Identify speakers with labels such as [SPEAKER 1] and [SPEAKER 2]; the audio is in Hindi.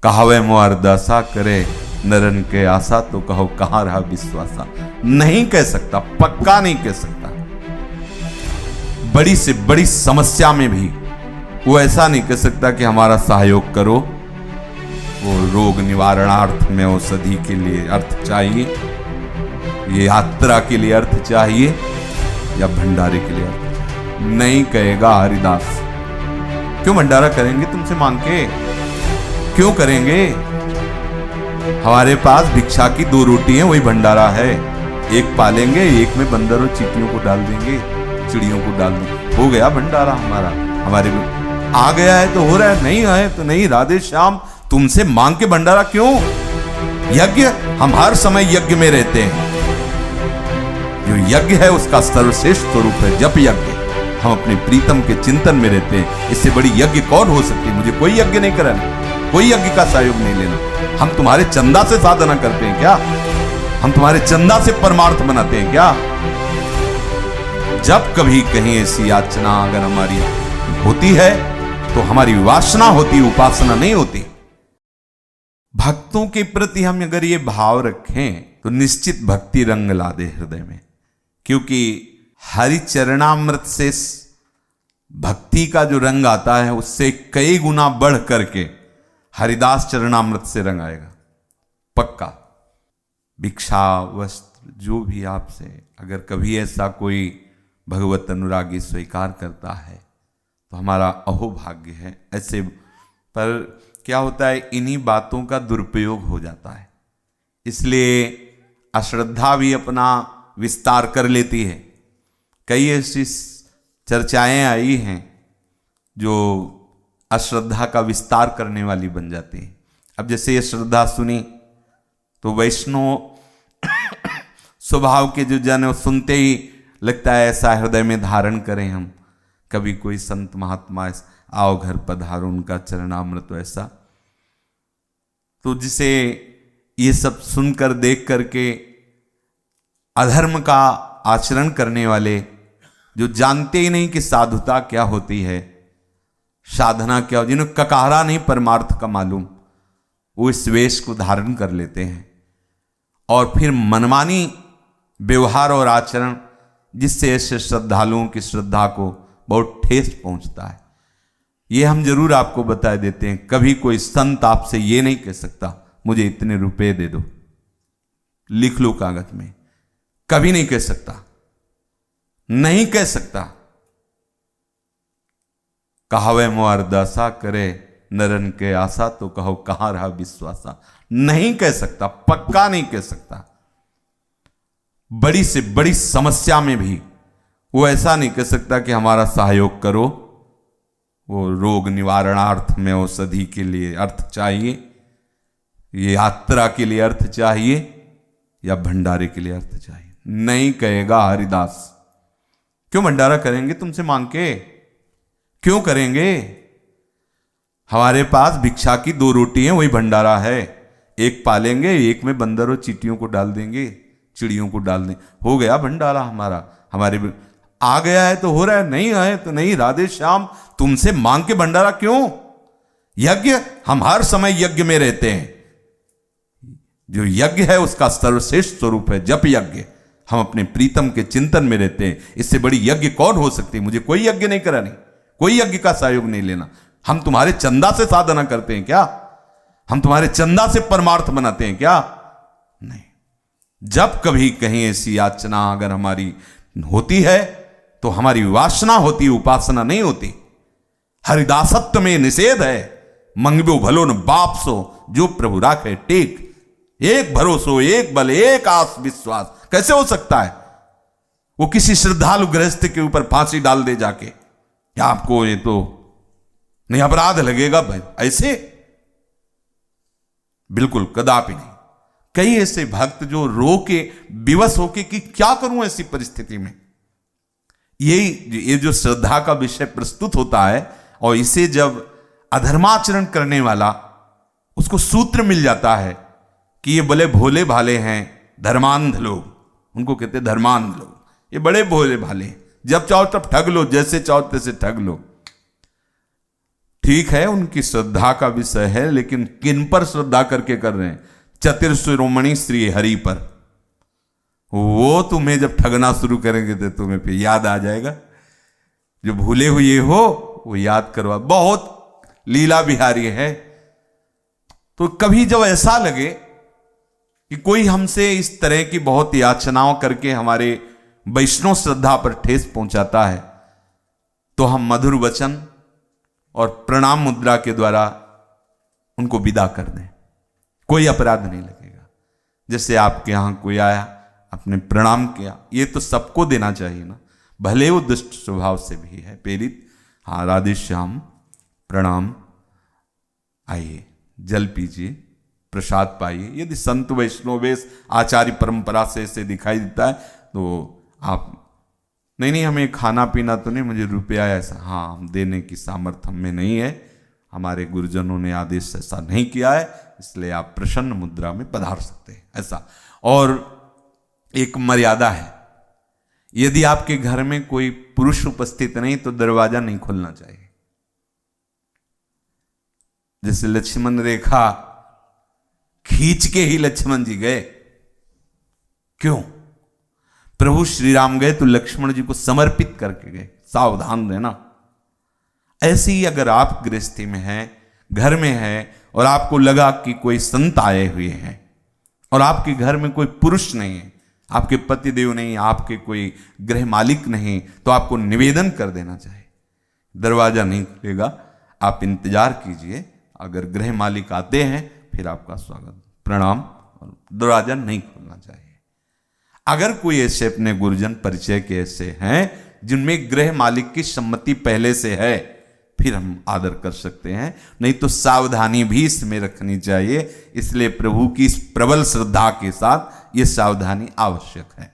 [SPEAKER 1] कहावे मोर दशा करे नरन के आशा, तो कहो कहां रहा विश्वासा। नहीं कह सकता, पक्का नहीं कह सकता। बड़ी से बड़ी समस्या में भी वो ऐसा नहीं कह सकता कि हमारा सहयोग करो। वो रोग निवारणार्थ में औषधि के लिए अर्थ चाहिए, ये यात्रा के लिए अर्थ चाहिए, या भंडारे के लिए अर्थ चाहिए। नहीं कहेगा हरिदास। क्यों भंडारा करेंगे तुमसे मांग के? क्यों करेंगे? हमारे पास भिक्षा की 2 रोटी है, वही भंडारा है। एक पालेंगे, एक में बंदर और चींटियों को डाल देंगे, चिड़ियों को डाल देंगे, हो गया भंडारा हमारा। हमारे आ गया है तो हो रहा है, नहीं आए तो नहीं। राधे श्याम, तुमसे मांग के भंडारा क्यों? यज्ञ, हम हर समय यज्ञ में रहते हैं। जो यज्ञ है उसका सर्वश्रेष्ठ स्वरूप है जप यज्ञ। हम अपने प्रीतम के चिंतन में रहते हैं। इससे बड़ी यज्ञ कौन हो सकती है? मुझे कोई यज्ञ नहीं कराना, कोई यज्ञ का सहयोग नहीं लेना। हम तुम्हारे चंदा से साधना करते हैं क्या? हम तुम्हारे चंदा से परमार्थ बनाते हैं क्या? जब कभी कहीं ऐसी याचना अगर हमारी होती है तो हमारी वासना होती, उपासना नहीं होती। भक्तों के प्रति हम अगर ये भाव रखें तो निश्चित भक्ति रंग ला दे हृदय में। क्योंकि हरि चरणामृत से भक्ति का जो रंग आता है उससे कई गुना बढ़ करके हरिदास चरणामृत से रंग आएगा, पक्का। भिक्षा, वस्त्र, जो भी आपसे अगर कभी ऐसा कोई भगवत अनुरागी स्वीकार करता है तो हमारा अहोभाग्य है। ऐसे पर क्या होता है, इन्हीं बातों का दुरुपयोग हो जाता है, इसलिए अश्रद्धा भी अपना विस्तार कर लेती है। कई ऐसी चर्चाएं आई हैं जो अश्रद्धा का विस्तार करने वाली बन जाती है। अब जैसे ये श्रद्धा सुनी तो वैष्णव स्वभाव के जो जन सुनते ही लगता है ऐसा हृदय में धारण करें हम। कभी कोई संत महात्मा आओ घर पधारो, उनका चरणामृत ऐसा। तो जिसे ये सब सुनकर देख करके अधर्म का आचरण करने वाले, जो जानते ही नहीं कि साधुता क्या होती है, साधना क्या हो, जिन्हें ककारा नहीं परमार्थ का मालूम, वो इस वेश को धारण कर लेते हैं और फिर मनमानी व्यवहार और आचरण, जिससे ऐसे श्रद्धालुओं की श्रद्धा को बहुत ठेस पहुंचता है। ये हम जरूर आपको बता देते हैं। कभी कोई संत आपसे ये नहीं कह सकता मुझे इतने रुपए दे दो, लिख लो कागज में, कभी नहीं कह सकता, नहीं कह सकता। कहावे मोर दशा करे नरन के आशा, तो कहो कहां रहा विश्वासा। नहीं कह सकता, पक्का नहीं कह सकता। बड़ी से बड़ी समस्या में भी वो ऐसा नहीं कह सकता कि हमारा सहयोग करो। वो रोग निवारणार्थ में औषधि के लिए अर्थ चाहिए, ये यात्रा के लिए अर्थ चाहिए, या भंडारे के लिए अर्थ चाहिए। नहीं कहेगा हरिदास। क्यों भंडारा करेंगे तुमसे मांग के? क्यों करेंगे? हमारे पास भिक्षा की 2 रोटी है, वही भंडारा है। एक पालेंगे, एक में बंदर और चींटियों को डाल देंगे, चिड़ियों को डाल देंगे, हो गया भंडारा हमारा। हमारे आ गया है तो हो रहा है, नहीं आए तो नहीं। राधे श्याम, तुमसे मांग के भंडारा क्यों? यज्ञ, हम हर समय यज्ञ में रहते हैं। जो यज्ञ है उसका सर्वश्रेष्ठ स्वरूप है जप यज्ञ। हम अपने प्रीतम के चिंतन में रहते हैं। इससे बड़ी यज्ञ कौन हो सकती है? मुझे कोई यज्ञ नहीं करानी, कोई यज्ञ का सहयोग नहीं लेना। हम तुम्हारे चंदा से साधना करते हैं क्या? हम तुम्हारे चंदा से परमार्थ बनाते हैं क्या? नहीं। जब कभी कहीं ऐसी याचना अगर हमारी होती है तो हमारी वासना होती, उपासना नहीं होती। हरिदासत्व में निषेध है। मंगबो भलो न बाप सो, जो प्रभु राखे टेक। एक भरोसो, एक बल, एक आस विश्वास। कैसे हो सकता है? वो किसी श्रद्धालु गृहस्थ के ऊपर फांसी डाल दे जाके, क्या आपको ये तो नहीं अपराध लगेगा भाई? ऐसे बिल्कुल कदापि नहीं। कई ऐसे भक्त जो रो के विवश होके कि क्या करूं ऐसी परिस्थिति में। ये जो श्रद्धा का विषय प्रस्तुत होता है और इसे जब अधर्माचरण करने वाला, उसको सूत्र मिल जाता है कि ये बड़े भोले भाले हैं, धर्मांध लोग, उनको कहते हैं धर्मांध लोग। ये बड़े भोले भाले, जब चाहो तब ठग लो, जैसे चाहो तैसे ठग लो। ठीक है, उनकी श्रद्धा का विषय है, लेकिन किन पर श्रद्धा करके कर रहे हैं? चतुर्शिरोमणि श्री हरि पर। वो तुम्हें जब ठगना शुरू करेंगे तो तुम्हें फिर याद आ जाएगा। जो भूले हुए हो वो याद करवा, बहुत लीला बिहारी है। तो कभी जब ऐसा लगे कि कोई हमसे इस तरह की बहुत याचनाओं करके हमारे वैष्णव श्रद्धा पर ठेस पहुंचाता है, तो हम मधुर वचन और प्रणाम मुद्रा के द्वारा उनको विदा कर दें, कोई अपराध नहीं लगेगा। जैसे आपके यहां कोई आया, आपने प्रणाम किया, ये तो सबको देना चाहिए ना, भले वो दुष्ट स्वभाव से भी है प्रेरित। हाँ, राधे श्याम, प्रणाम, आइए जल पीजिए, प्रसाद पाइए। यदि संत वैष्णवेश आचार्य परंपरा से इसे दिखाई देता है तो आप नहीं हमें खाना पीना तो नहीं, मुझे रुपया ऐसा, हाँ, हम देने की सामर्थ्य हम में नहीं है, हमारे गुरुजनों ने आदेश ऐसा नहीं किया है, इसलिए आप प्रसन्न मुद्रा में पधार सकते हैं, ऐसा। और एक मर्यादा है, यदि आपके घर में कोई पुरुष उपस्थित नहीं तो दरवाजा नहीं खोलना चाहिए। जैसे लक्ष्मण रेखा खींच के ही लक्ष्मण जी गए, क्यों? प्रभु श्री राम गए तो लक्ष्मण जी को समर्पित करके गए, सावधान रहना। ऐसे ही अगर आप गृहस्थी में हैं, घर में हैं, और आपको लगा कि कोई संत आए हुए हैं और आपके घर में कोई पुरुष नहीं है, आपके पतिदेव नहीं, आपके कोई गृह मालिक नहीं, तो आपको निवेदन कर देना चाहिए। दरवाजा नहीं खुलेगा, आप इंतजार कीजिए, अगर गृह मालिक आते हैं फिर आपका स्वागत, प्रणाम, और दरवाजा नहीं खोलना चाहिए। अगर कोई ऐसे अपने गुरुजन परिचय के ऐसे हैं जिनमें गृह मालिक की सम्मति पहले से है, फिर हम आदर कर सकते हैं, नहीं तो सावधानी भी इसमें रखनी चाहिए। इसलिए प्रभु की इस प्रबल श्रद्धा के साथ ये सावधानी आवश्यक है।